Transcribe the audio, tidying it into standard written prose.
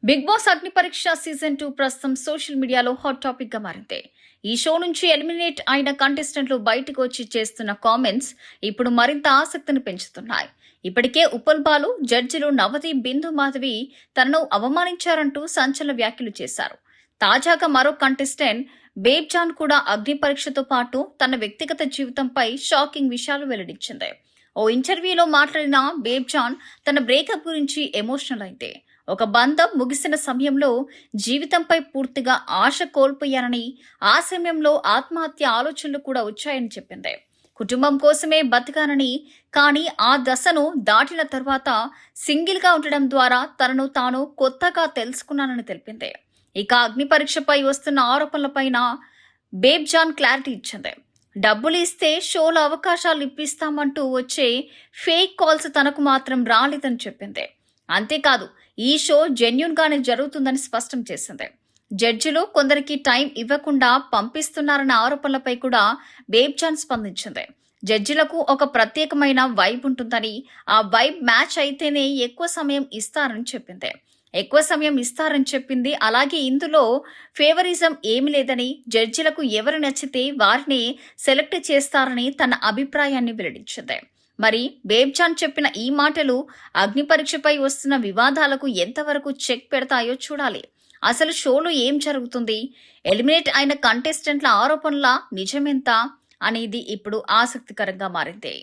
Big boss అగ్ని పరీక్ష season 2 ప్రస్తుతం సోషల్ మీడియాలో హాట్ టాపిక్ గా మారింది. ఈ షో నుంచి ఎలిమినేట్ అయిన కంటెస్టెంట్లు బయటకు వచ్చి చేస్తున్న కామెంట్స్ ఇప్పుడు మరింత ఆసక్తిని పెంచుతున్నాయి. ఇప్పటికే ఉప్పల్ బాలు, జడ్జిలు నవదీప్, బిందు మాధవి తనను అవమానించారంటూ సంచలన వ్యాఖ్యలు చేశారు. తాజాగా మరో కంటెస్టెంట్ బేబ్ జాన్ కూడా అగ్ని పరీక్షతో పాటు తన వ్యక్తిగత జీవితంపై షాకింగ్ విషయాలు వెల్లడించింది. ఓ ఇంటర్వ్యూలో మాట్లాడిన బేబ్ జాన్ తన బ్రేకప్ గురించి ఎమోషనల్ అయితే, ఒక బంధం ముగిసిన సమయంలో జీవితంపై పూర్తిగా ఆశ కోల్పోయానని, ఆ సమయంలో ఆత్మహత్య ఆలోచనలు కూడా వచ్చాయని చెప్పింది. కుటుంబం కోసమే బతకానని, కానీ ఆ దశను దాటిన తర్వాత సింగిల్గా ఉండడం ద్వారా తనను తాను కొత్తగా తెలుసుకున్నానని తెలిపింది. ఇక అగ్ని పరీక్షపై వస్తున్న ఆరోపణలపైన బేబ్ జాన్ క్లారిటీ ఇచ్చింది. డబ్బులు ఇస్తే షోలో అవకాశాలు ఇప్పిస్తామంటూ వచ్చే ఫేక్ కాల్స్ తనకు మాత్రం రాలేదని చెప్పింది. అంతేకాదు, ఈ షో జెన్యూన్ గానే జరుగుతుందని స్పష్టం చేసింది. జడ్జిలు కొందరికి టైం ఇవ్వకుండా పంపిస్తున్నారన్న ఆరోపణలపై కూడా బేబ్ జాన్ స్పందించింది. జడ్జిలకు ఒక ప్రత్యేకమైన వైబ్ ఉంటుందని, ఆ వైబ్ మ్యాచ్ అయితేనే ఎక్కువ సమయం ఇస్తారని చెప్పింది. అలాగే ఇందులో ఫేవరిజం ఏమి లేదని, జడ్జిలకు ఎవరు నచ్చితే వారిని సెలెక్ట్ చేస్తారని తన అభిప్రాయాన్ని వెల్లడించింది. మరి బేబ్ జాన్ చెప్పిన ఈ మాటలు అగ్ని పరీక్షపై వస్తున్న వివాదాలకు ఎంతవరకు చెక్ పెడతాయో చూడాలి. అసలు షోలో ఏం జరుగుతుంది, ఎలిమినేట్ అయిన కంటెస్టెంట్ల ఆరోపణల నిజమెంత అనేది ఇప్పుడు ఆసక్తికరంగా మారింది.